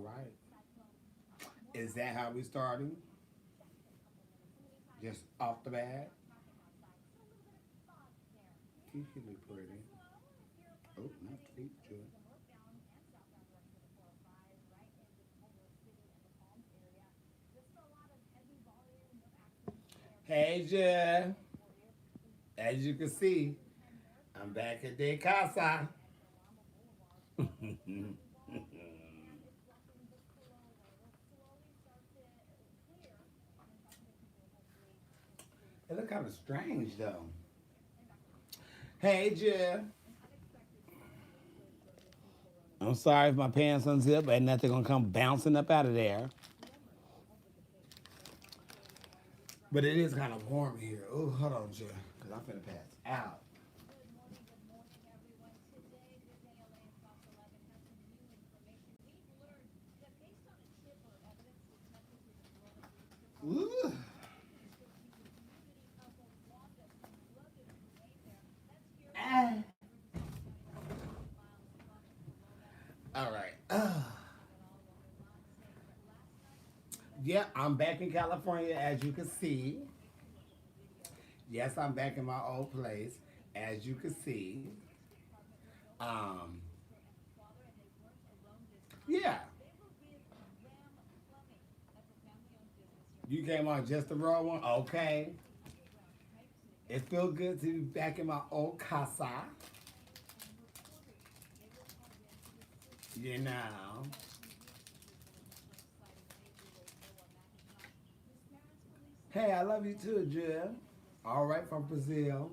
All right. Is that how we starting? Just off the bat? He should be pretty. Oh, not feature. Hey, Jeff. As you can see, I'm back at De Casa. It look kind of strange, though. Hey, Jeff. I'm sorry if my pants unzip, but nothing gonna come bouncing up out of there. But it is kind of warm here. Oh, hold on, Jeff, because I'm finna pass out. Ooh. Ah. All right. Yeah, I'm back in California, as you can see. Yes, I'm back in my old place, as you can see. Um, yeah, you came on just the raw one. Okay, it feels good to be back in my old casa. You know. Hey, I love you too, Jill. All right, from Brazil.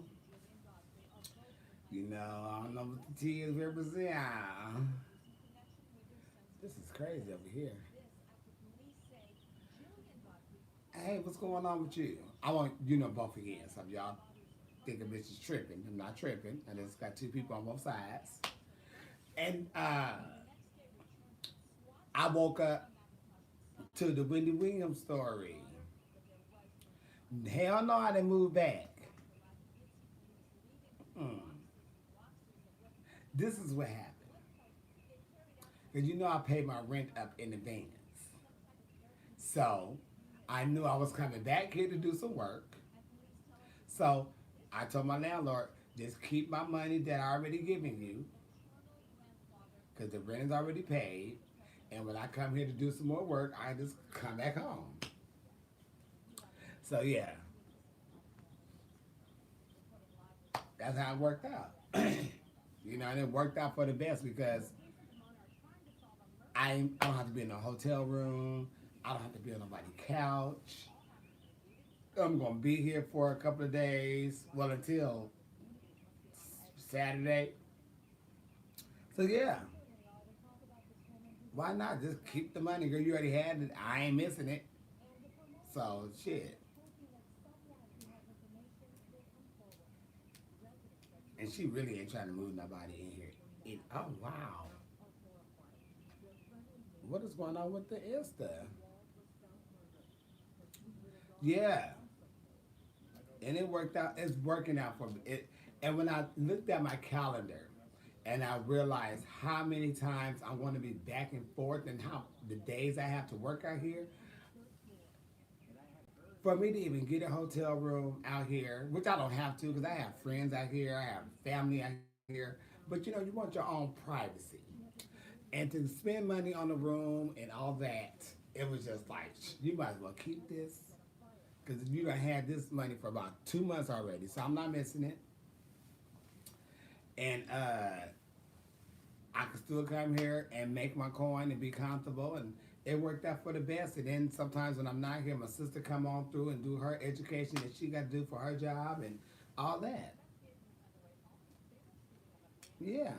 You know, I don't know what the T is represent. This is crazy over here. Hey, what's going on with you? I want you know both again. Some of y'all think a bitch is tripping. I'm not tripping. I just got two people on both sides. And I woke up to the Wendy Williams story. Hell no, I didn't move back. Mm. This is what happened. Because you know I paid my rent up in advance. So I knew I was coming back here to do some work. So I told my landlord, just keep my money that I already given you, because the rent is already paid. And when I come here to do some more work, I just come back home. So yeah, that's how it worked out. You know, and it worked out for the best because I don't have to be in a hotel room. I don't have to be on nobody's couch. I'm gonna be here for a couple of days. Well, until Saturday. So yeah, why not just keep the money, girl? You already had it. I ain't missing it. So shit. And she really ain't trying to move nobody in here. Oh wow, what is going on with the Insta? Yeah, and it worked out. It's working out for me. And when I looked at my calendar, and I realized how many times I'm going to be back and forth, and how the days I have to work out here, for me to even get a hotel room out here, which I don't have to because I have friends out here, I have family out here, but you know, you want your own privacy. And to spend money on the room and all that, it was just like, you might as well keep this because you done had this money for about 2 months already, so I'm not missing it. And I could still come here and make my coin and be comfortable, and it worked out for the best. And then sometimes when I'm not here, my sister come on through and do her education that she got to do for her job and all that. Yeah,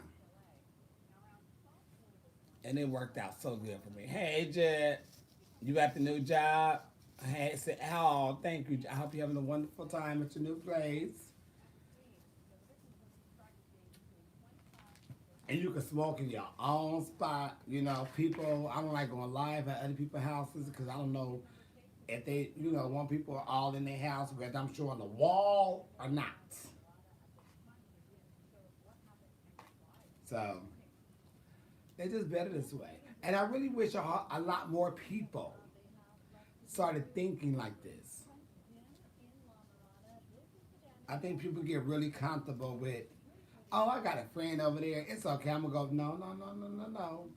and it worked out so good for me. Hey, Jed, you got the new job? Hey, said, oh, thank you. I hope you're having a wonderful time at your new place. And you can smoke in your own spot. You know, people, I don't like going live at other people's houses because I don't know if they, you know, want people all in their house, whether I'm showing the wall or not. So, It's just better this way. And I really wish a lot more people started thinking like this. I think people get really comfortable with, oh, I got a friend over there. It's okay. I'm gonna go. No, no, no, no, no, no.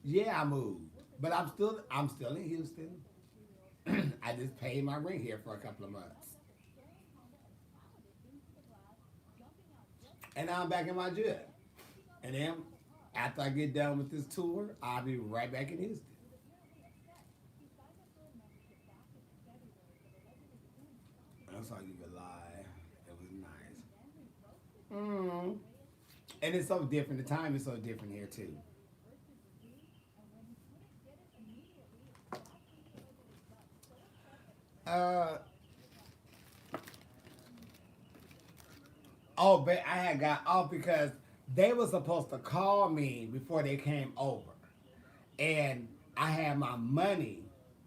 Yeah, I moved, but I'm still in Houston. I just paid my rent here for a couple of months, and now I'm back in my job. And then after I get done with this tour, I'll be right back in Houston. That's how you could lie. It was nice. Mm. And it's so different. The time is so different here too. Uh, oh, but I had got off because they were supposed to call me before they came over, and I had my money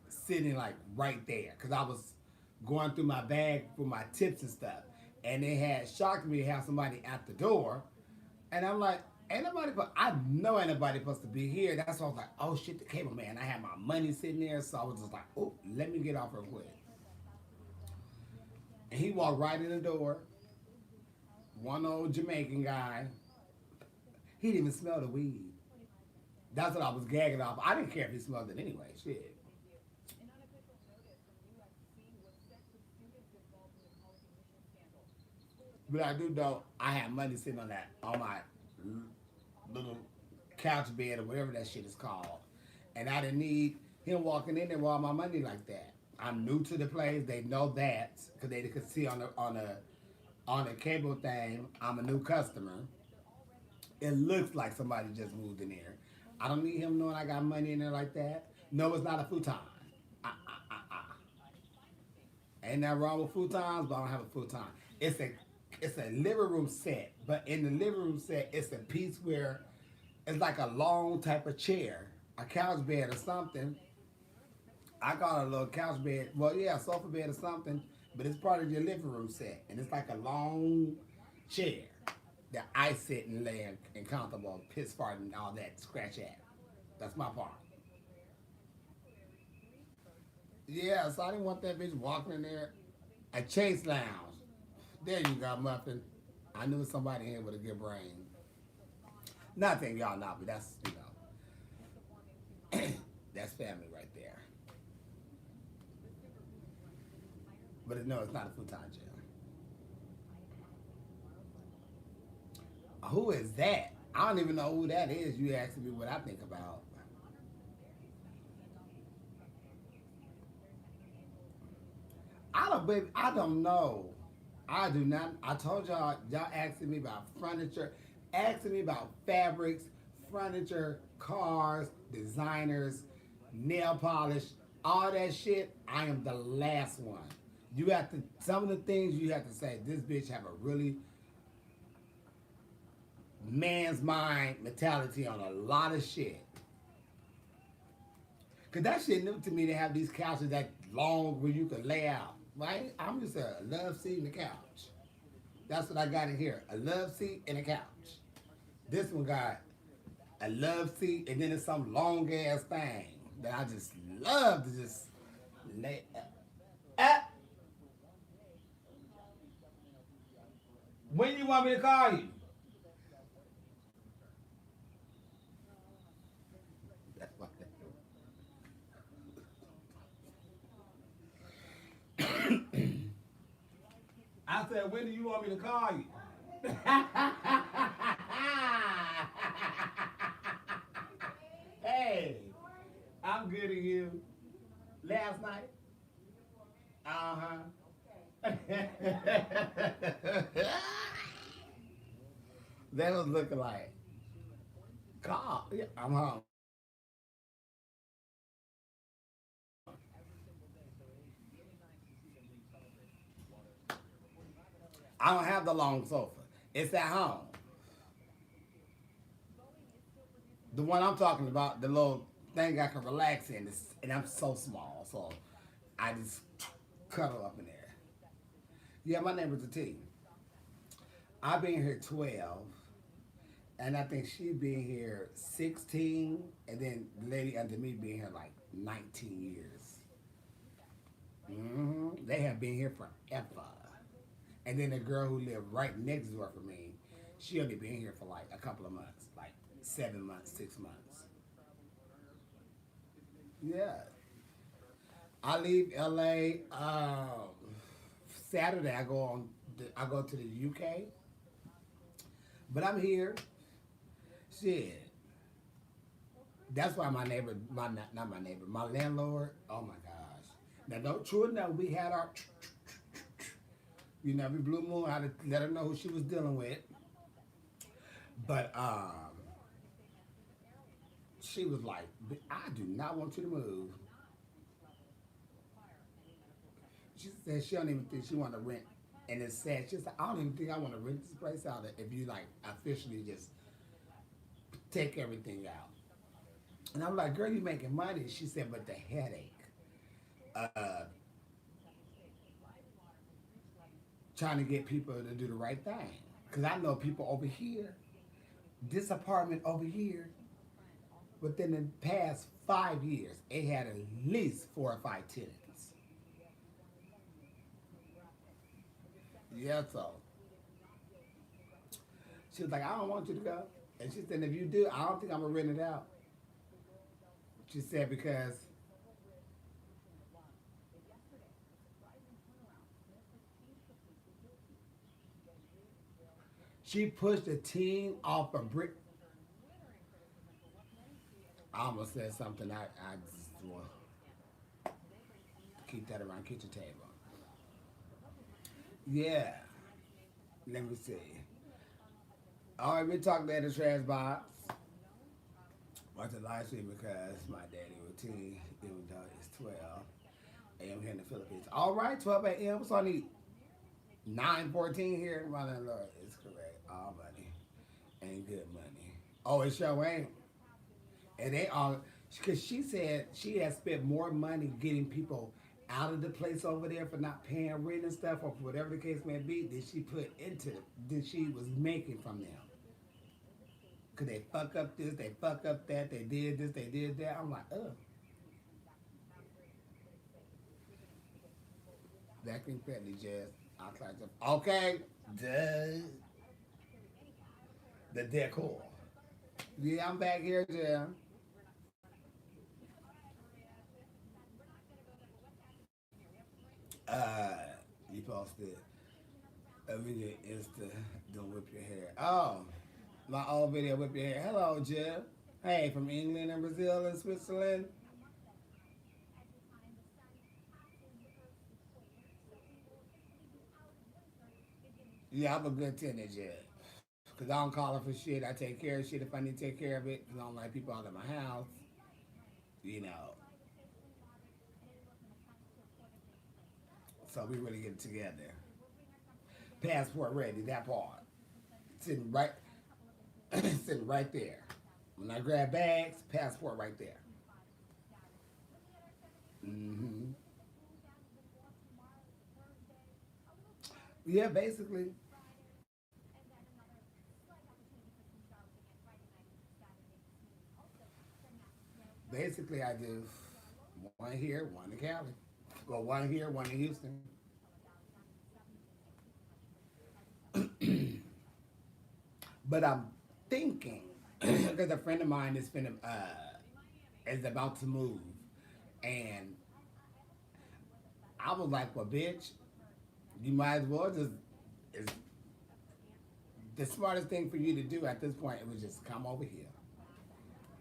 sitting like right there because I was going through my bag for my tips and stuff, and they had shocked me to have somebody at the door, and I'm like, ain't nobody, I know ain't nobody supposed to be here. That's why I was like, oh shit, the cable man. I had my money sitting there, so I was just like, oh, let me get off real quick. And he walked right in the door. One old Jamaican guy. He didn't even smell the weed. That's what I was gagging off. I didn't care if he smelled it anyway. Shit. But I do know I had money sitting on that on my little couch bed or whatever that shit is called, and I didn't need him walking in there with all my money like that. I'm new to the place. They know that because they could see on the cable thing. I'm a new customer. It looks like somebody just moved in there. I don't need him knowing I got money in there like that. No, it's not a futon. Ain't nothing wrong with futons, but I don't have a futon. It's a it's a living room set, but in the living room set, it's a piece where it's like a long type of chair, a couch bed or something. I got a little couch bed, well, yeah, a sofa bed or something, but it's part of your living room set, and it's like a long chair that I sit and lay and comfortable, piss fart and all that, scratch at. That's my part. Yeah, so I didn't want that bitch walking in there. A Chase Lounge. There you go, Muffin. I knew somebody here with a good brain. Nothing y'all not, but that's, that's family right there. But no, it's not a futon jail. Who is that? I don't even know who that is. You asking me what I think about. I don't, baby. I don't know. I do not. I told y'all asking me about furniture, asking me about fabrics, furniture, cars, designers, nail polish, all that shit. I am the last one. You have to. Some of the things you have to say. This bitch have a really man's mind mentality on a lot of shit. Cause that shit new to me to have these couches that long where you can lay out. Right? I'm just a love seat and a couch. That's what I got in here. A love seat and a couch. This one got a love seat and then it's some long ass thing that I just love to just lay up. Ah, when you want me to call you? That's what I said, when do you want me to call you? Hey, I'm good at you. Last night? Uh huh. That was looking like, call. Yeah, I'm home. I don't have the long sofa. It's at home. The one I'm talking about, the little thing I can relax in, and I'm so small, so I just cuddle up in there. Yeah, my name is a T. I've been here 12, and I think she been here 16, and then the lady under me been here like 19 years. They have been here forever. And then the girl who lived right next door from me, she only been here for like a couple of months, like 7 months, 6 months. Yeah. I leave LA Saturday. I go to the UK, but I'm here. Shit. That's why my neighbor, my not my neighbor, my landlord. Oh my gosh. Now don't true enough. We had our, every blue moon. I had to let her know who she was dealing with. But she was like, I do not want you to move. She said she don't even think she want to rent. And it's sad. She said, I don't even think I want to rent this place out if you like officially just take everything out. And I'm like, girl, you making money. She said, but the headache. Uh, Trying to get people to do the right thing. Because I know people over here, this apartment over here, within the past 5 years, it had at least 4 or 5 tenants. Yeah, so she was like, I don't want you to go. And she said, if you do, I don't think I'm going to rent it out. She said, because she pushed a teen off a brick. I almost said something. I just well, keep that around kitchen table. Yeah. Let me see. All right, we talked about the trash box. Watch the live stream because my daily routine, even though it's 12 a.m. here in the Philippines. All right, 12 a.m. It's only 9:14 here. My landlord is correct. All money ain't good money. Oh, it sure ain't. And they all, because she said she has spent more money getting people out of the place over there for not paying rent and stuff, or whatever the case may be, that she put into that she was making from them. Cause they fuck up this, they fuck up that, they did this, they did that. I'm like, ugh. Vacuum petty jazz. I tried to. Okay, the decor. Yeah, I'm back here, Jam. Uh, you posted a video Insta, don't whip your hair. Oh, my old video, whip your hair. Hello, Jim. Hey, from England and Brazil and Switzerland. Yeah, I'm a good tenant, Jim. Because I don't call her for shit. I take care of shit if I need to take care of it. Because I don't like people out of my house. You know. So we really get it together. Passport ready, that part. Sitting right sitting right there. When I grab bags, passport right there. hmm Yeah, basically I do one here, one in Cali. Well, one here, one in Houston. But I'm thinking, because a friend of mine is about to move, and I was like, well, bitch, you might as well just. It's the smartest thing for you to do at this point. It was just come over here.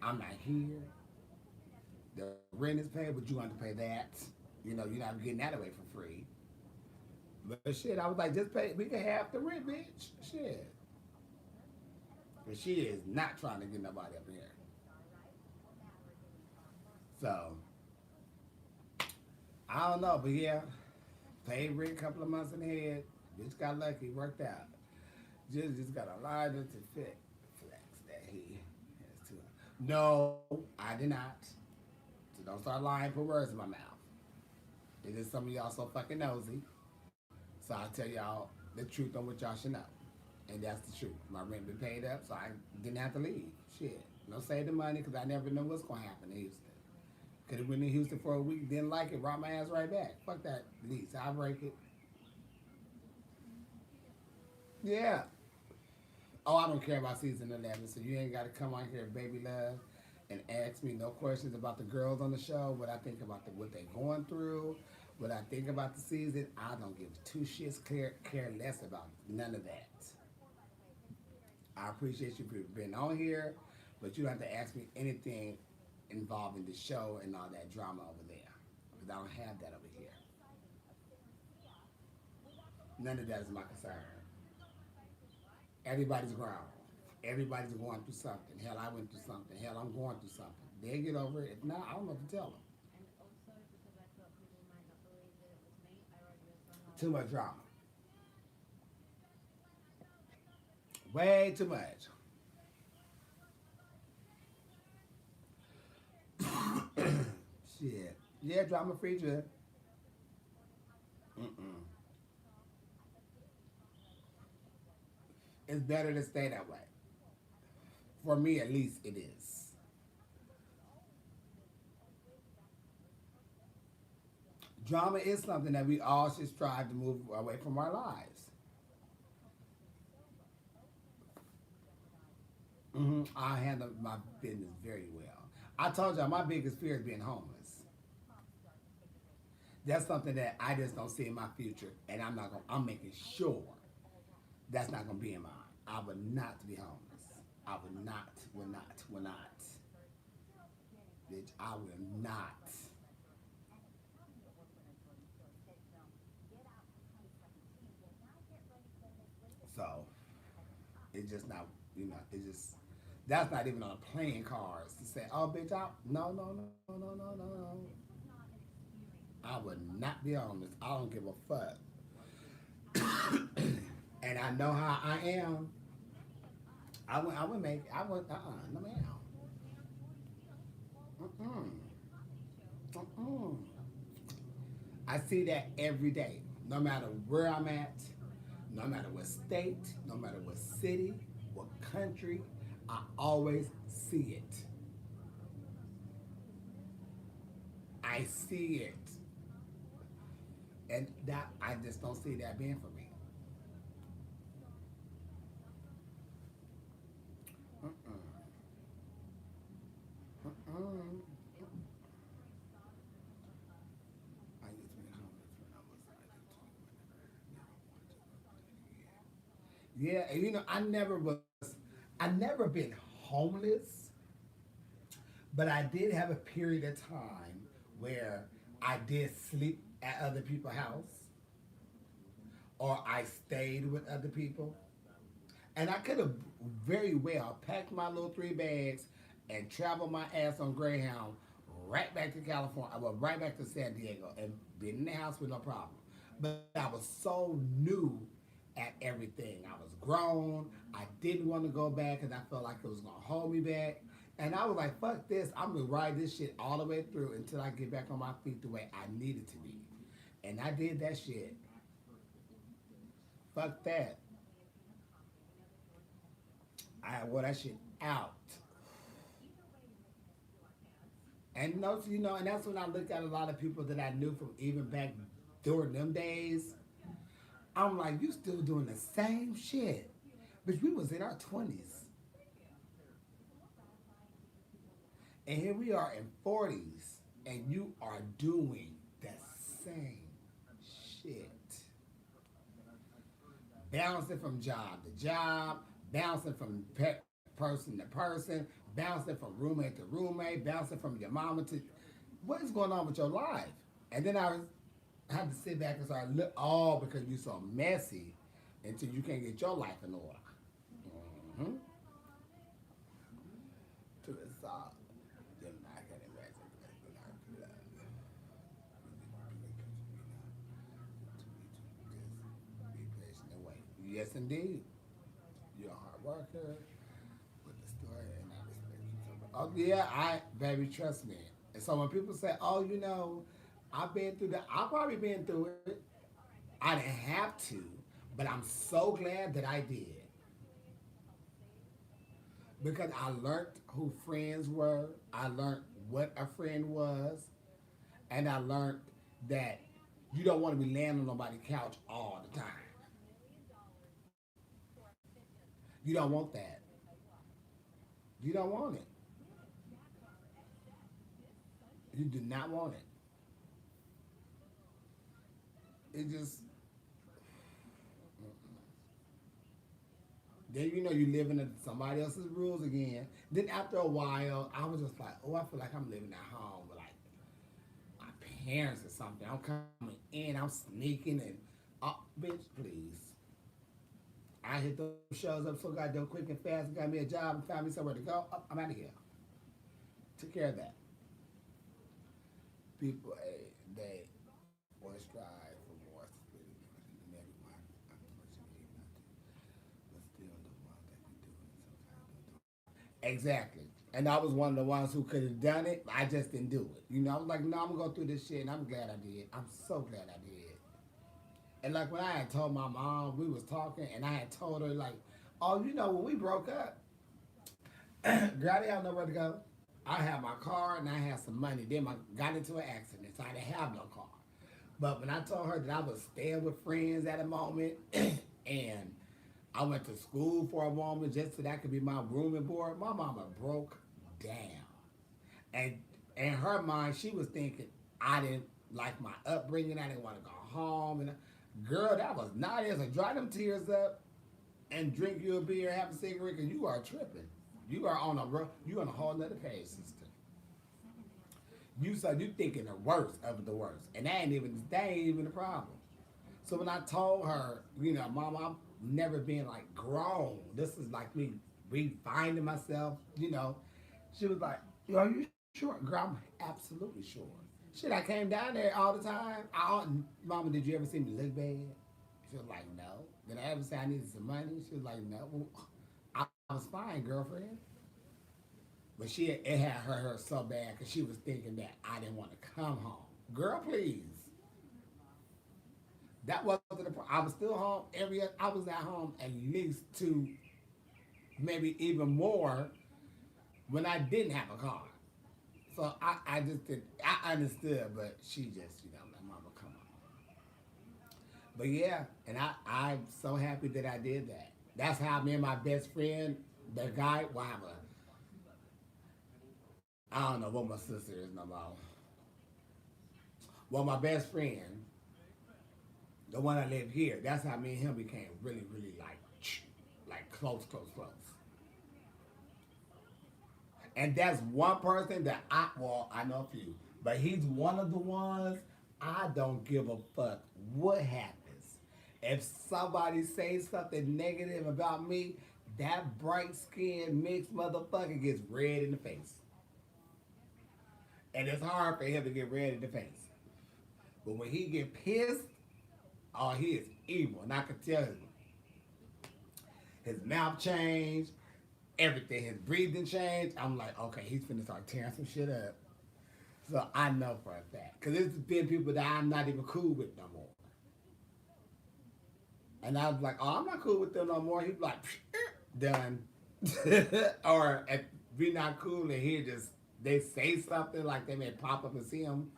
I'm not here. The rent is paid, but you want to pay that. You're not getting that away for free. But shit, I was like, just pay. We can have the rent, bitch. Shit. But she is not trying to get nobody up here. So I don't know, but yeah, paid rent a couple of months in ahead. Bitch got lucky, worked out. Just got a line to fit flex that he has to. No, I did not. So don't start lying, put words in my mouth. It is some of y'all so fucking nosy. So I'll tell y'all the truth on what y'all should know. And that's the truth. My rent been paid up, so I didn't have to leave. Shit. No save the money because I never know what's going to happen in Houston. Could have been in Houston for a week, didn't like it, brought my ass right back. Fuck that lease. I'll break it. Yeah. Oh, I don't care about season 11, so you ain't got to come on here, baby love, and ask me no questions about the girls on the show, what I think about what they're going through, what I think about the season. I don't give two shits, care less about none of that. I appreciate you for being on here, but you don't have to ask me anything involving the show and all that drama over there, because I don't have that over here. None of that is my concern. Everybody's grown. Everybody's going through something. Hell, I went through something. Hell, I'm going through something. They get over it. If not, I don't know what to tell them. Too much drama. Way too much. Shit. Yeah, drama free drip. Mm-mm. It's better to stay that way. For me, at least, it is. Drama is something that we all should strive to move away from our lives. I handle my business very well. I told y'all my biggest fear is being homeless. That's something that I just don't see in my future, and I'm not gonna. I'm making sure that's not gonna be in mine. I would not be homeless. I would not. Will not. Will not. Bitch, I will not. So it's just not. It's just that's not even on playing cards to say, oh, bitch, no, no, no, no, no, no, no. I would not be homeless. I don't give a fuck. And I know how I am. I would make, I would, no ma'am. Mm-mm. Mm-mm. I see that every day. No matter where I'm at, no matter what state, no matter what city, what country, I always see it. I see it. And that, I just don't see that being for me. Mm-mm. Mm-mm. I used to be homeless when I was like 21. Yeah, and I never been homeless, but I did have a period of time where I did sleep at other people's house or I stayed with other people. And I could have very well packed my little 3 bags and traveled my ass on Greyhound right back to California, well, right back to San Diego and been in the house with no problem. But I was so new at everything. I was grown. I didn't want to go back because I felt like it was going to hold me back. And I was like, fuck this. I'm going to ride this shit all the way through until I get back on my feet the way I needed to be. And I did that shit. Fuck that. I wore that shit out. And and that's when I look at a lot of people that I knew from even back during them days. I'm like, you still doing the same shit. But we was in our 20s. And here we are in 40s. And you are doing the same shit. Bouncing from job to job, bouncing from person to person, bouncing from roommate to roommate, bouncing from your mama to what is going on with your life? And then I had to sit back and start look all because you're so messy until you can't get your life in order. Mm-hmm. To the side. Then I can imagine be patient and wait. Yes, indeed. You're a hard worker with the story, and I respect you so much. Oh yeah, baby, trust me. And so when people say, "Oh, I've been through that," I've probably been through it. I didn't have to, but I'm so glad that I did. because I learned who friends were. I learned what a friend was, and I learned that you don't want to be laying on nobody's couch all the time. You don't want that. You don't want it. You do not want it. It just then you know you living in somebody else's rules again. Then after a while, I was just like, oh, I feel like I'm living at home with like my parents or something. I'm coming in, I'm sneaking and, bitch, please. I hit those shows up so goddamn quick and fast, got me a job and found me somewhere to go. Oh, I'm out of here. Took care of that. People, they always strive for more stability than everyone. Unfortunately, not to, but still the ones that can do it sometimes don't do it. Exactly. And I was one of the ones who could have done it. I just didn't do it. You know, I was like, no, I'm gonna go through this shit, and I'm glad I did. I'm so glad I did. And like when I had told my mom, we was talking, and I had told her like, oh, you know, when we broke up, girl, I didn't have nowhere to go. I had my car and I had some money. Then I got into an accident, so I didn't have no car. But when I told her that I was staying with friends at a moment, and I went to school for a moment just so that could be my room and board, my mama broke down. And in her mind, she was thinking I didn't like my upbringing. I didn't want to go home. And girl, that was not it. So dry them tears up and drink you a beer, have a cigarette, because you are tripping. You are on you on a whole nother page, sister. You thinking the worst of the worst, and that ain't even the problem. So when I told her, you know, Mom, I've never been like grown. This is like me refinding myself. You know, she was like, "Yo, are you sure, girl? I'm absolutely sure." Shit, I came down there all the time. Mama, did you ever see me look bad? She was like, no. Did I ever say I needed some money? She was like, no. Well, I was fine, girlfriend. But it had her so bad because she was thinking that I didn't want to come home. Girl, please. That wasn't the problem. I was still home I was at home at least two, maybe even more when I didn't have a car. So I just did I understood, but she just, like, mama, come on. But yeah, and I'm so happy that I did that. That's how me and my best friend, the guy, well, I don't know what my sister is no more. Well, my best friend, the one that lived here, that's how me and him became really, really like close, close, close. And that's one person that I know a few, but he's one of the ones I don't give a fuck what happens. If somebody says something negative about me, that bright skinned mixed motherfucker gets red in the face. And it's hard for him to get red in the face. But when he get pissed, oh, he is evil. And I can tell his mouth changed, everything, his breathing changed. I'm like, okay, he's finna start tearing some shit up. So I know for a fact. Because there's been people that I'm not even cool with no more. And I was like, oh, I'm not cool with them no more. He's like, done. Or if we not cool and he just, they say something like they may pop up and see him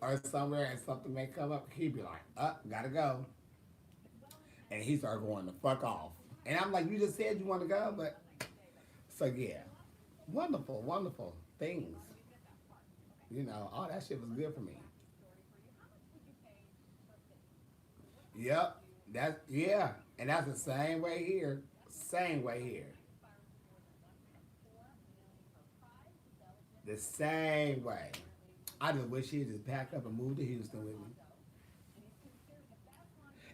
or somewhere and something may come up, he'd be like, gotta go. And he started going the fuck off. And I'm like, you just said you want to go, but so yeah. Wonderful, wonderful things. All that shit was good for me. Yep. Yeah. And that's the same way here. Same way here. The same way. I just wish he'd just pack up and move to Houston with me.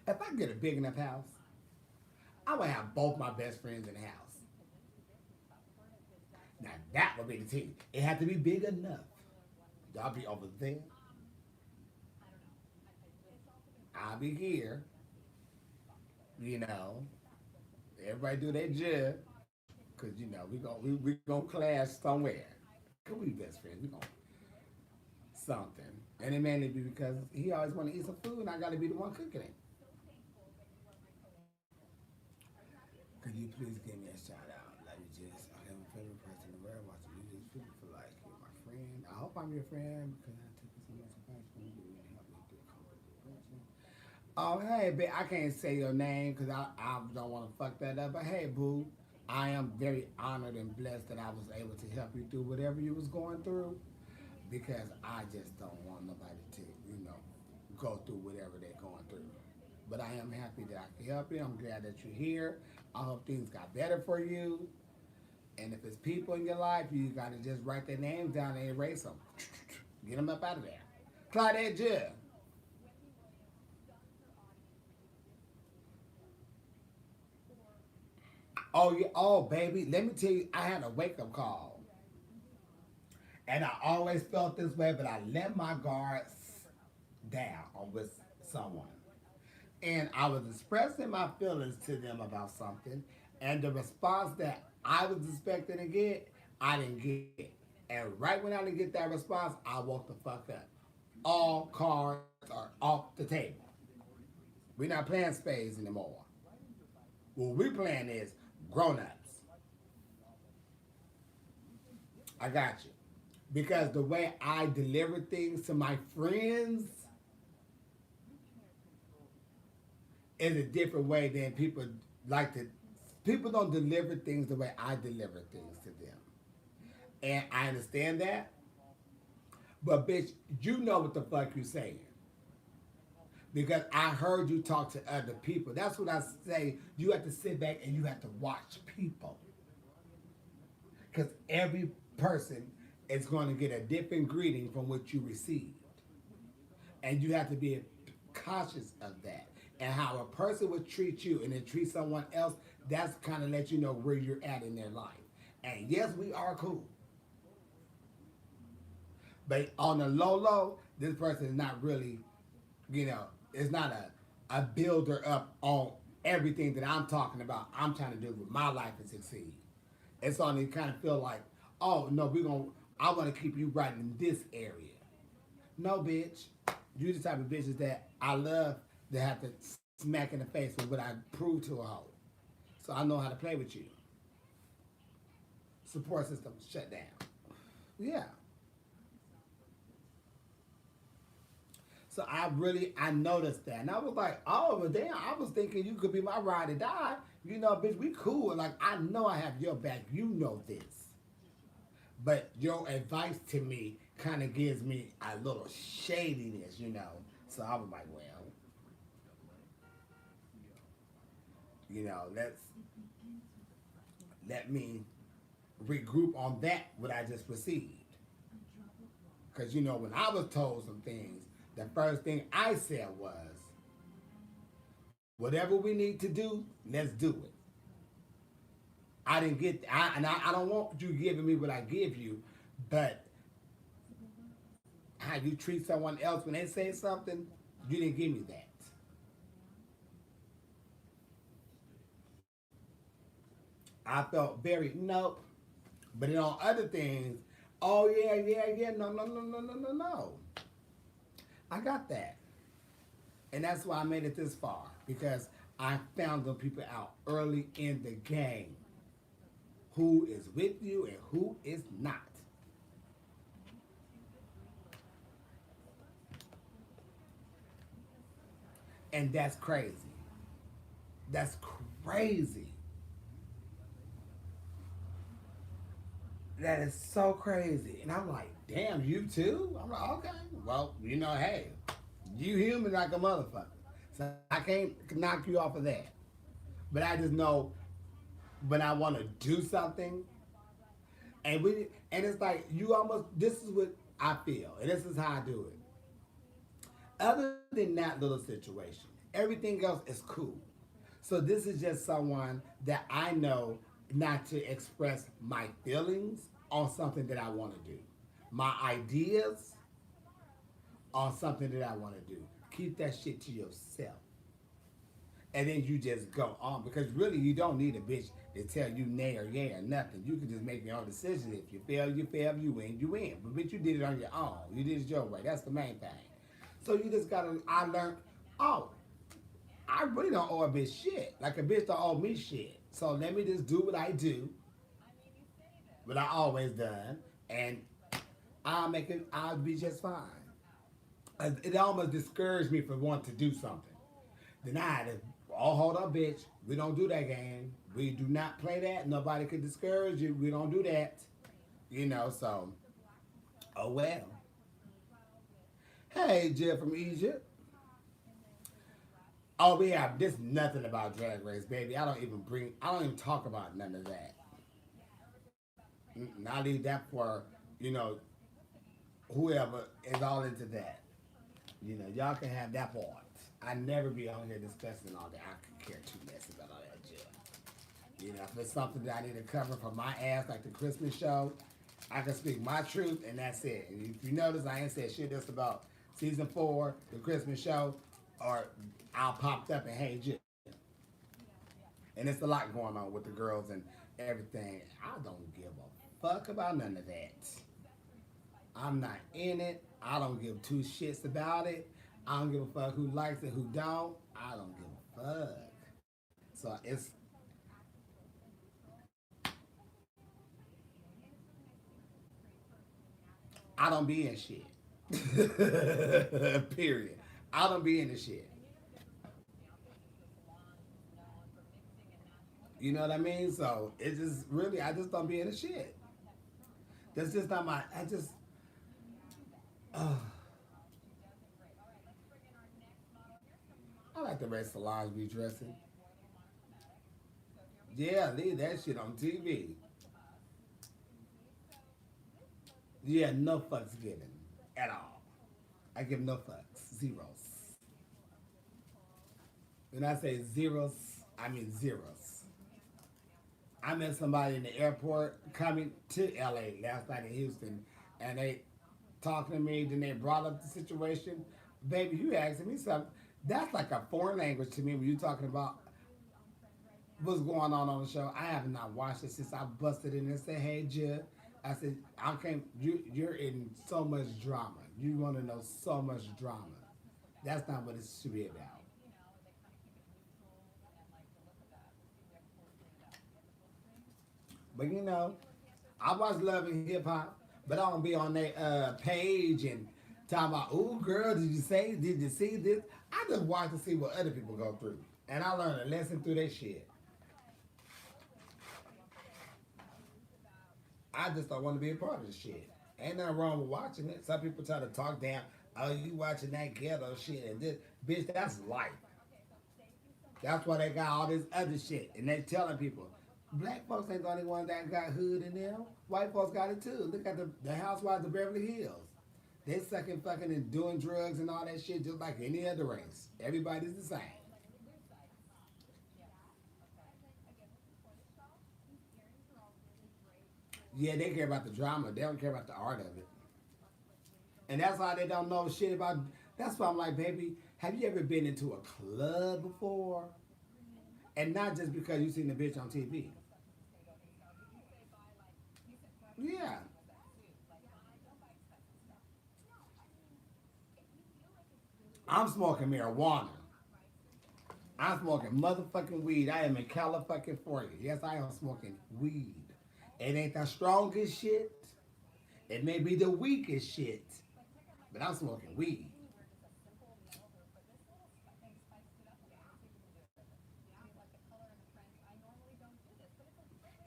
If I get a big enough house, I would have both my best friends in the house. Now that would be the team. It had to be big enough. Y'all be over there. I'll be here. You know, everybody do their job. Cause we gonna clash somewhere. Cause we best friends. We gonna something. And it mainly be because he always want to eat some food, and I gotta be the one cooking it. Could you please give me a shout out? Let me just. Okay, hope I'm your friend because I took so much advice from you and help me through complications. Oh, hey, babe, I can't say your name because I don't want to fuck that up. But hey, boo, I am very honored and blessed that I was able to help you through whatever you was going through because I just don't want nobody to, go through whatever they're going through. But I am happy that I can help you. I'm glad that you're here. I hope things got better for you. And if it's people in your life, you got to just write their names down and erase them. Get them up out of there. Claudette Jill. Oh, yeah. Oh, baby. Let me tell you, I had a wake up call. And I always felt this way, but I let my guards down with someone. And I was expressing my feelings to them about something. And the response that I was expecting to get, I didn't get. And right when I didn't get that response, I woke the fuck up. All cards are off the table. We're not playing spades anymore. What we're playing is grown ups. I got you. Because the way I deliver things to my friends is a different way than people like to. People don't deliver things the way I deliver things to them. And I understand that. But bitch, you know what the fuck you saying. Because I heard you talk to other people. That's what I say. You have to sit back and you have to watch people. Because every person is going to get a different greeting from what you received. And you have to be cautious of that. And how a person would treat you and then treat someone else, that's kind of let you know where you're at in their life. And yes, we are cool. But on the low low, this person is not really, it's not a builder up on everything that I'm talking about. I'm trying to do with my life and succeed. It's on to kind of feel like, oh no, I want to keep you right in this area. No, bitch. You the type of bitches that I love that have to smack in the face with what I prove to a hoe. So I know how to play with you. Support system shut down. Yeah. So I noticed that. And I was like, oh, well, damn, I was thinking you could be my ride or die. Bitch, we cool. Like, I know I have your back. You know this. But your advice to me kind of gives me a little shadiness. So I was like, well, let me regroup on that what I just received. Because when I was told some things, the first thing I said was, whatever we need to do, let's do it. I didn't get, I don't want you giving me what I give you, but how you treat someone else when they say something, you didn't give me that. I felt very nope. But then on other things, oh yeah, no. I got that. And that's why I made it this far. Because I found them people out early in the game. Who is with you and who is not. And that's crazy. That's crazy. That is so crazy. And I'm like, damn, you too? I'm like, okay. Well, hey, you human like a motherfucker. So I can't knock you off of that. But I just know when I want to do something, and it's like this is what I feel, and this is how I do it. Other than that little situation, everything else is cool. So this is just someone that I know not to express my feelings on something that I want to do. My ideas on something that I want to do. Keep that shit to yourself. And then you just go on. Because really, you don't need a bitch to tell you nay or yay or nothing. You can just make your own decision. If you fail, you fail. You win, you win. But bitch, you did it on your own. You did it your way. That's the main thing. So you just gotta, I learned, oh, I really don't owe a bitch shit. Like a bitch don't owe me shit. So let me just do what I do, what I always done, and I'll be just fine. It almost discouraged me from wanting to do something. Then I had to, oh, hold up, bitch. We don't do that game. We do not play that. Nobody could discourage you. We don't do that. So, oh well. Hey, Jill from Egypt. Oh, we have this nothing about Drag Race, baby. I don't even talk about none of that. I leave that for, you know, whoever is all into that. Y'all can have that part. I never be on here discussing all that. I could care too less about all that junk. If it's something that I need to cover for my ass, like the Christmas show, I can speak my truth, and that's it. And if you notice, I ain't said shit just about season 4, the Christmas show, or I popped up and hey, Jim. And it's a lot going on with the girls and everything. I don't give a fuck about none of that. I'm not in it. I don't give two shits about it. I don't give a fuck who likes it, who don't. I don't give a fuck. So I don't be in shit. Period. I don't be in the shit. You know what I mean? So it's just really, I just don't be in the shit. That's just not my. Uh, I like the way Solange be dressing. Yeah, leave that shit on TV. Yeah, no fucks given at all. I give no fucks, zeros. When I say zeros, I mean zeros. I met somebody in the airport coming to LA last night in Houston, and they talking to me. Then they brought up the situation. Baby, you asking me something. That's like a foreign language to me when you talking about what's going on the show. I have not watched it since I busted in and said, "Hey, Jill." I said, "I can't. You're in so much drama. You want to know so much drama. That's not what it should be about." But I watch Love and Hip Hop, but I don't be on their page and talking about, "Ooh, girl, did you say? Did you see this?" I just watch to see what other people go through, and I learn a lesson through their shit. I just don't want to be a part of the shit. Ain't nothing wrong with watching it. Some people try to talk down, "Oh, you watching that ghetto shit and this, bitch, that's life." That's why they got all this other shit, and they telling people, black folks ain't the only ones that got hood in them. White folks got it too. Look at the housewives of Beverly Hills. They sucking, fucking, and doing drugs and all that shit just like any other race. Everybody's the same. Yeah, they care about the drama. They don't care about the art of it. And that's why they don't know shit about. That's why I'm like, baby, have you ever been into a club before? And not just because you seen the bitch on TV. Yeah. I'm smoking marijuana. I'm smoking motherfucking weed. I am in California for you. Yes, I am smoking weed. It ain't the strongest shit. It may be the weakest shit. But I'm smoking weed.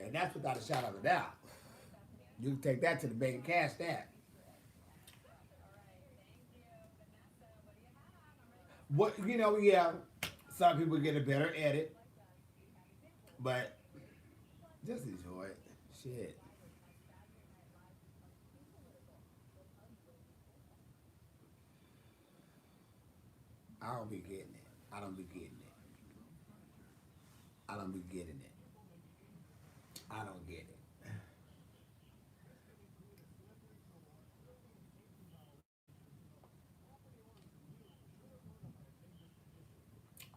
And that's without a shadow of a doubt. You can take that to the bank and cash that. What yeah, some people get a better edit, but just enjoy it. Shit. I don't be getting it. I don't be getting it. I don't be getting it. I don't get it.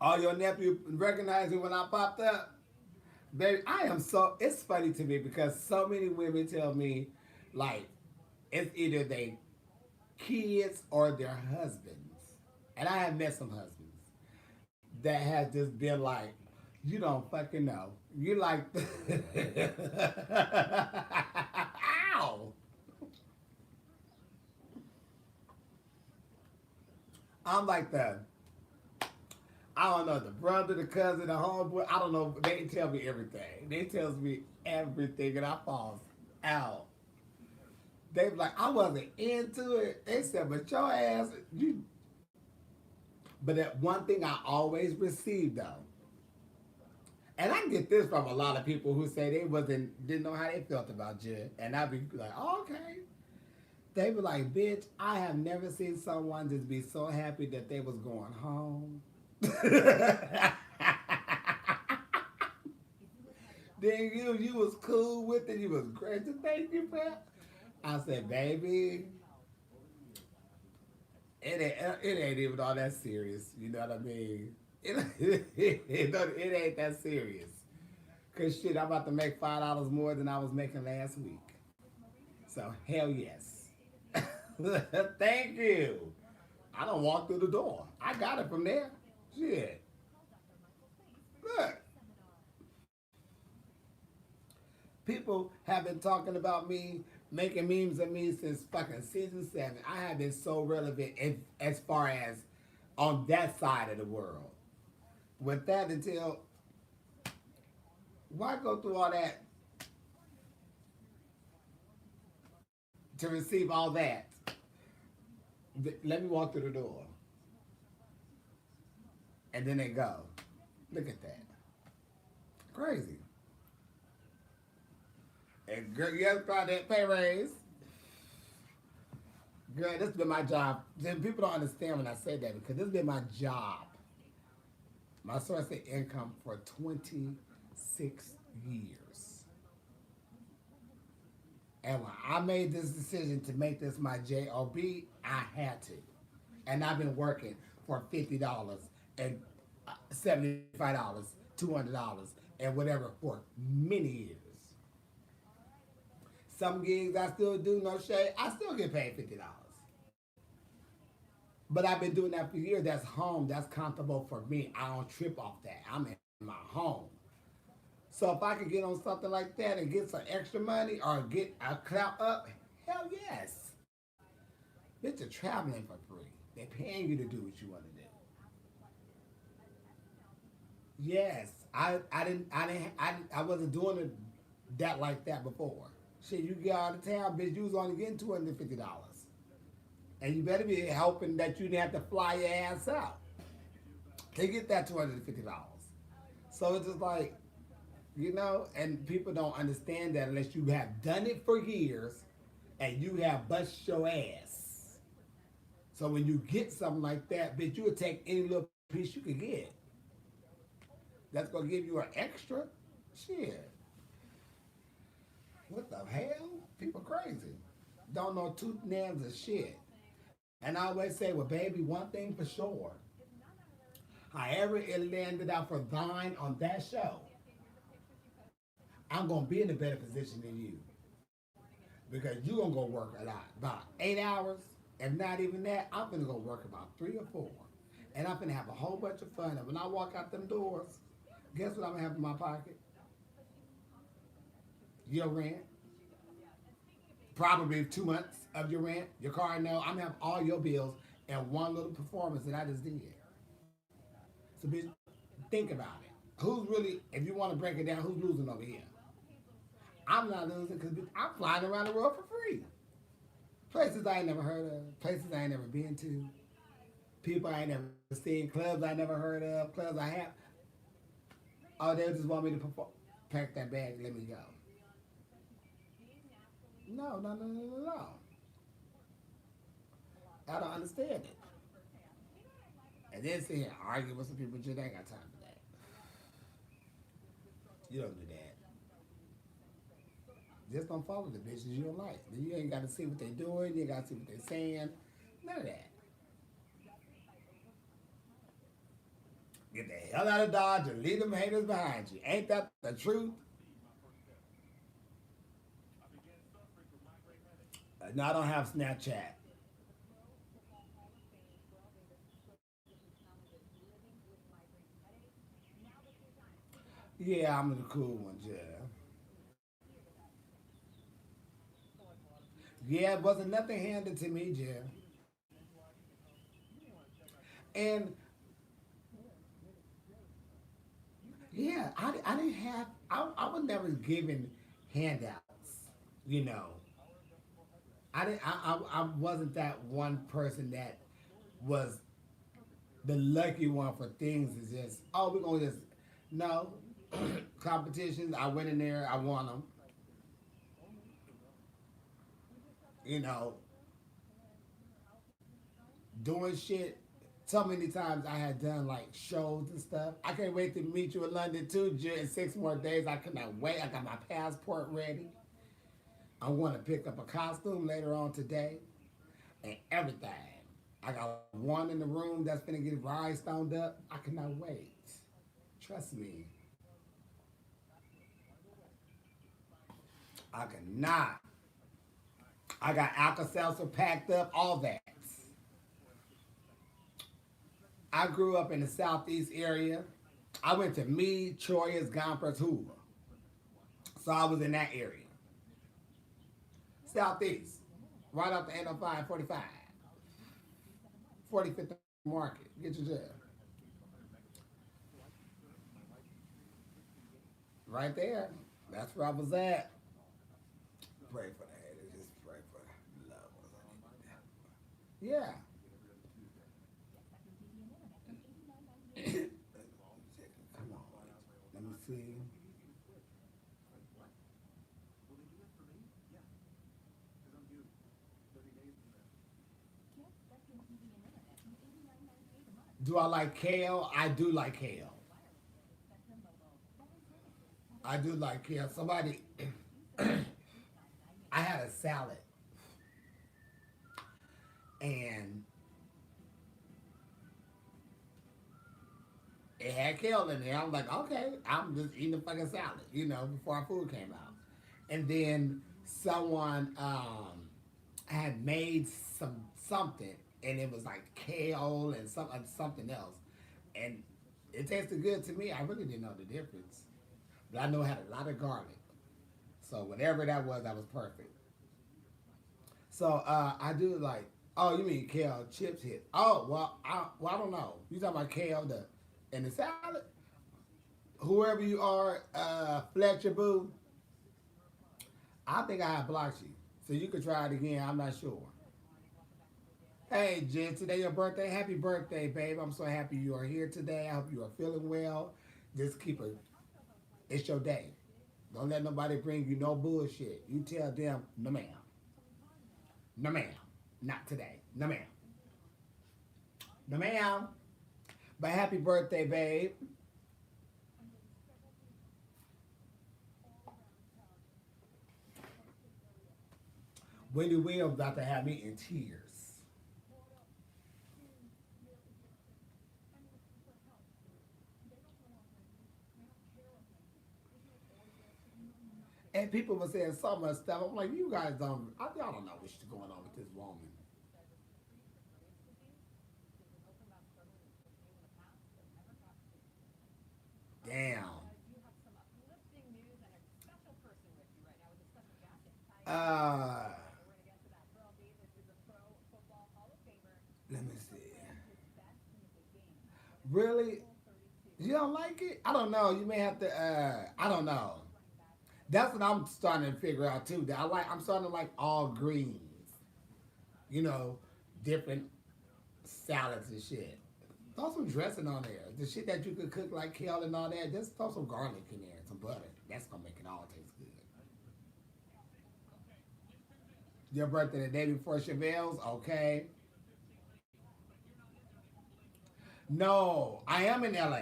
All your nephew recognized me when I popped up. Baby, I am so. It's funny to me because so many women tell me, like, it's either they kids or their husbands. And I have met some husbands that have just been like, you don't fucking know. You like, ow. I'm like the, I don't know, the brother, the cousin, the homeboy. I don't know. They tell me everything. They tells me everything, and I falls out. They be like, I wasn't into it. They said, but your ass, you. But that one thing I always received though, and I get this from a lot of people who say they didn't know how they felt about you, and I be like, oh, okay. They be like, bitch, I have never seen someone just be so happy that they was going home. Then you was cool with it. You was great. So thank you, bro. I said, baby, it ain't even all that serious. You know what I mean? It ain't that serious. Cause shit, I'm about to make $5 more than I was making last week. So hell yes. Thank you. I don't walk through the door. I got it from there. Shit. Look, people have been talking about me, making memes of me since fucking season 7. I have been so relevant as far as on that side of the world. With that until, why go through all that to receive all that? Let me walk through the door. And then they go. Look at that. Crazy. And girl, you ever tried that pay raise? Girl, this has been my job. People don't understand when I say that because this has been my job. My source of income for 26 years. And when I made this decision to make this my job, I had to. And I've been working for $50 and $75, $200, and whatever for many years. Some gigs I still do, no shade. I still get paid $50. But I've been doing that for years. That's home. That's comfortable for me. I don't trip off that. I'm in my home. So if I could get on something like that and get some extra money or get a clout up, hell yes. Bitch, you're traveling for free. They're paying you to do what you want to do. Yes, I wasn't doing it that like that before. Shit, you get out of town, bitch. You was only getting $250, and you better be hoping that you didn't have to fly your ass out to get that $250. So it's just like, and people don't understand that unless you have done it for years and you have bust your ass. So when you get something like that, bitch, you would take any little piece you could get. That's gonna give you an extra. Shit. What the hell? People crazy. Don't know two names of shit. And I always say, well, baby, one thing for sure. However it landed out for thine on that show, I'm gonna be in a better position than you. Because you gonna go work a lot. About 8 hours. If not even that, I'm gonna go work about 3 or 4. And I'm gonna have a whole bunch of fun. And when I walk out them doors, guess what I'm gonna have in my pocket? Your rent, probably 2 months of your rent, your car note. I'm gonna have all your bills and one little performance that I just did. So, bitch, think about it. Who's really, if you want to break it down, who's losing over here? I'm not losing because I'm flying around the world for free. Places I ain't never heard of, places I ain't never been to, people I ain't never seen, clubs I never heard of, clubs I have. Oh, they just want me to perform. Pack that bag and let me go. No, no, no, no, no, no. I don't understand it. And then sit here and argue with some people, just ain't got time for that. You don't do that. Just don't follow the bitches you don't like. Then you ain't got to see what they doing. You ain't got to see what they saying. None of that. Get the hell out of Dodge and leave them haters behind you. Ain't that the truth? No, I don't have Snapchat. Yeah, I'm the cool ones, yeah. Yeah, it wasn't nothing handed to me, Jim. And yeah, I didn't have, I was never given handouts, you know. I wasn't that one person that was the lucky one for things. Is just, oh, we're going to just, no. Competitions, I went in there, I won them, you know, doing shit. So many times I had done like shows and stuff. I can't wait to meet you in London too, Jill. In 6 more days, I cannot wait. I got my passport ready. I want to pick up a costume later on today and everything. I got one in the room that's gonna get rhinestoned up. I cannot wait. Trust me, I cannot. I got Alka Seltzer packed up, all that. I grew up in the southeast area. I went to Meade, Troyes, Gompers, Hoover. So I was in that area. Southeast. Right off the 805 45. 45th Market. Get your job. Right there. That's where I was at. Pray for the haters. Just pray for the loved ones. Yeah. Come on. Let me see. Do I like kale? I do like kale. I do like kale. Somebody, I had a salad and it had kale in there. I was like, okay, I'm just eating a fucking salad, before our food came out. And then someone had made something, and it was like kale and something else, and it tasted good to me. I really didn't know the difference, but I know it had a lot of garlic. So whatever that was perfect. So I do like. Oh, you mean kale chips hit? Oh well, I don't know. You talking about kale in the salad? Whoever you are, Fletcher Boo. I think I have blocked you, so you could try it again. I'm not sure. Hey, Jen, today your birthday. Happy birthday, babe. I'm so happy you are here today. I hope you are feeling well. Just keep it. It's your day. Don't let nobody bring you no bullshit. You tell them, no ma'am, no ma'am, not today, no ma'am, no ma'am. But happy birthday, babe. Wendy Williams about to have me in tears. And people were saying so much stuff. I'm like, you guys don't, y'all don't know what's going on with this woman. Damn. Uh, Let me see. Really? You don't like it? I don't know. You may have to. I don't know. That's what I'm starting to figure out too. That I'm starting to like all greens. You know, different salads and shit. Throw some dressing on there. The shit that you could cook like kale and all that. Just throw some garlic in there, some butter. That's gonna make it all taste good. Your birthday the day before Chevelle's, okay? No, I am in LA.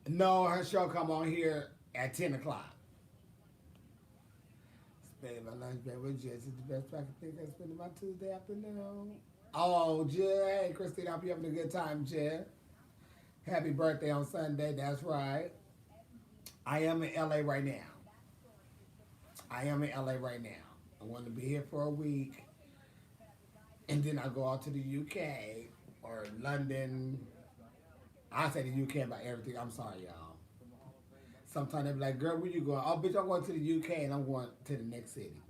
No, her show come on here at 10 o'clock. Spending my lunch break with Jess is the best I can think of spending my Tuesday afternoon. Oh, Jay, hey, Christine, I hope you're having a good time, Jay. Happy birthday on Sunday, that's right. I am in LA right now. I am in LA right now. I want to be here for a week, and then I go out to the UK or London. I say the UK about everything. I'm sorry, y'all. Sometimes they be like, girl, where you going? Oh, bitch, I'm going to the UK and I'm going to the next city.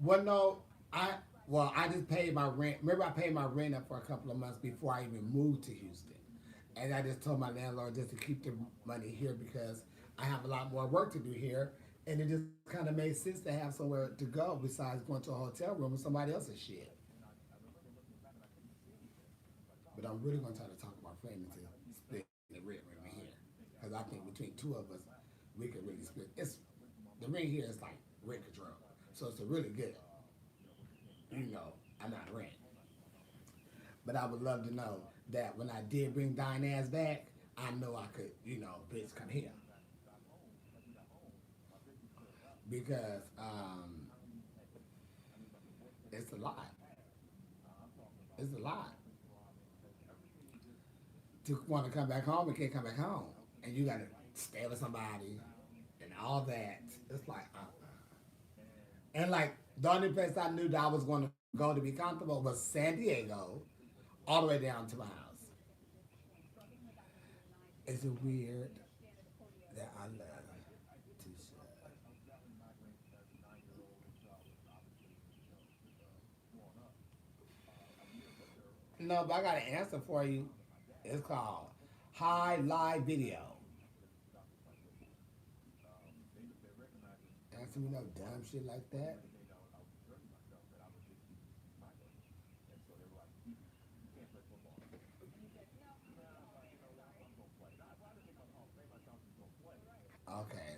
Well, no, I I just paid my rent. Remember, I paid my rent up for a couple of months before I even moved to Houston, and I just told my landlord just to keep the money here because I have a lot more work to do here, and it just kind of made sense to have somewhere to go besides going to a hotel room with somebody else's shit. But I'm really gonna try to talk my friend into splitting the rent with me here, because I think between two of us, we could really split. It's the rent here is like rent control, so it's a really good. I'm not rent. But I would love to know that when I did bring Diane back, I know I could, bitch, come here because it's a lot. It's a lot to want to come back home and can't come back home, and you got to stay with somebody and all that. It's like, and like the only place I knew that I was going to go to be comfortable was San Diego, all the way down to my house. Is it weird that I love to No, but I got an answer for you. It's called High Live Video. Answer me no dumb shit like that. Okay.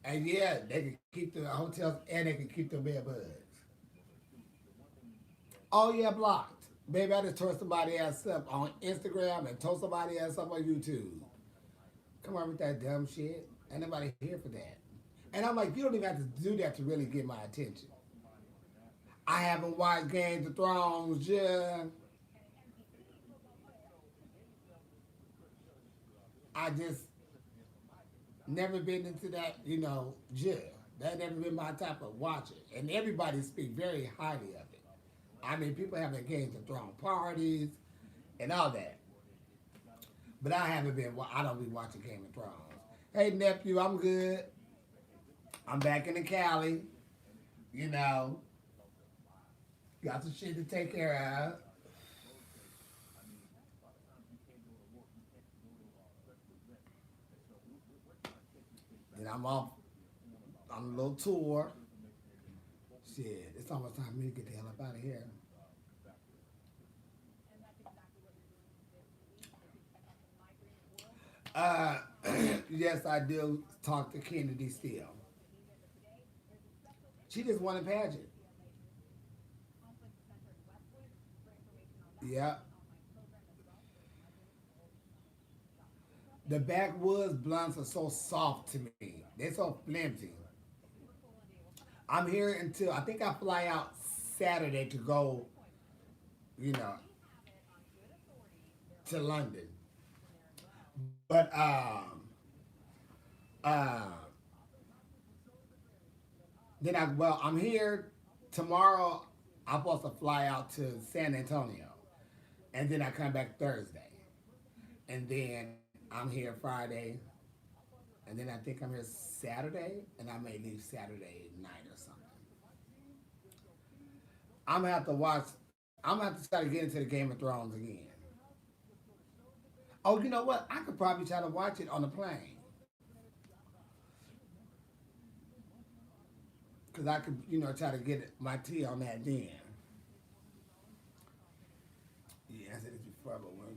And yeah, they can keep the hotels and they can keep the bed bugs. Oh yeah, blocked. Baby, I just tore somebody else up on Instagram and told somebody else up on YouTube. Come on with that dumb shit. Ain't nobody here for that. And I'm like, you don't even have to do that to really get my attention. I haven't watched Games of Thrones, yeah. I just never been into that, yeah. That never been my type of watching. And everybody speak very highly of it. I mean, people having Games of Thrones parties and all that. But I haven't been. I don't be watching Game of Thrones. Hey nephew, I'm good. I'm back in the Cali. You know, got some shit to take care of. Then I'm off on a little tour. Shit, it's almost time for me to get the hell up out of here. Uh, yes, I do talk to Kennedy still. She just won a pageant. Yeah. The backwoods blunts are so soft to me. They're so flimsy. I'm here until I think I fly out Saturday to go, you know, to London. But uh, I'm here tomorrow. I'm supposed to fly out to San Antonio, and then I come back Thursday, and then I'm here Friday, and then I think I'm here Saturday, and I may leave Saturday night or something. I'm gonna have to watch. I'm gonna have to try to get into the Game of Thrones again. Oh, you know what? I could probably try to watch it on the plane because I could, try to get my tea on that then. Yeah, I said this before, but when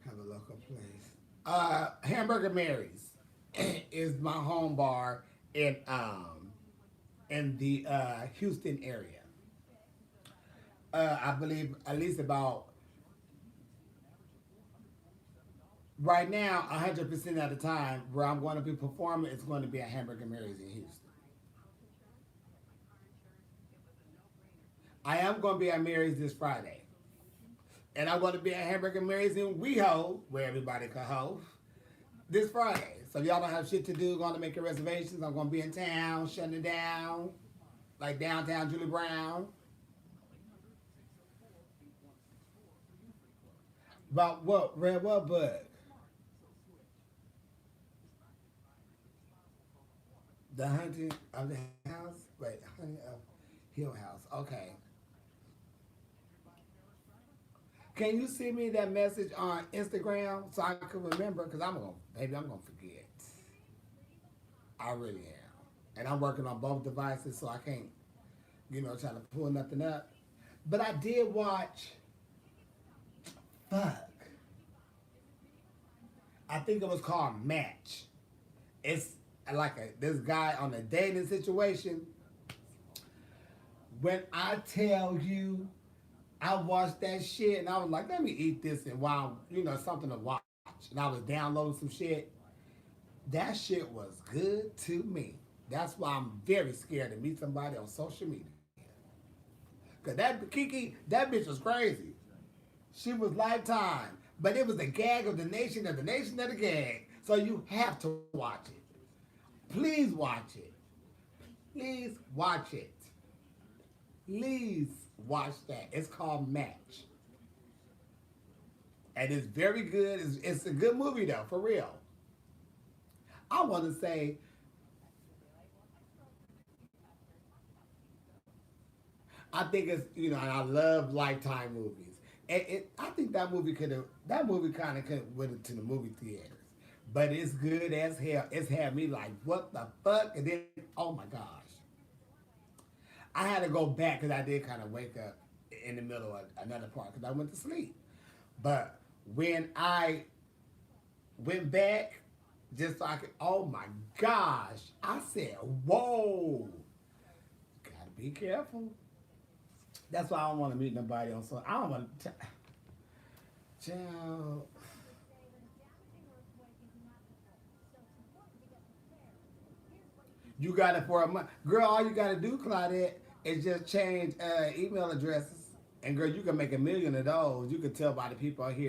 have a local place. Hamburger Mary's is my home bar in the Houston area. I believe at least about right now, 100% of the time where I'm going to be performing is going to be at Hamburger Mary's in Houston. I am going to be at Mary's this Friday. And I'm going to be at Hamburger Mary's in WeHo, where everybody can host, this Friday. So if y'all don't have shit to do, going to make your reservations. I'm going to be in town, shutting it down, like downtown Julie Brown. About what? Red what bug? The Hunting of the House? Wait, Hunting of Hill House. Okay. Can you send me that message on Instagram so I can remember? Because maybe I'm gonna forget. I really am. And I'm working on both devices, so I can't, try to pull nothing up. But I did watch, fuck, I think it was called Match. It's like this guy on a dating situation. When I tell you, I watched that shit and I was like, let me eat this and while something to watch. And I was downloading some shit. That shit was good to me. That's why I'm very scared to meet somebody on social media. Cause that Kiki, that bitch was crazy. She was Lifetime, but it was the gag of the nation of the gag. So you have to watch it. Please watch it. Please watch it. Please watch that. It's called Match. And it's very good. It's a good movie though, for real. I want to say, I think it's and I love Lifetime movies. And I think that movie kind of could went into the movie theaters, but it's good as hell. It's had me like, what the fuck? And then, oh my gosh, I had to go back because I did kind of wake up in the middle of another part because I went to sleep. But when I went back, just so I could, oh my gosh, I said, whoa, gotta be careful. That's why I don't want to meet nobody on so I don't want to. Child, you got it for a month, girl. All you got to do, Claudette, is just change email addresses, and girl, you can make a million of those. You can tell by the people here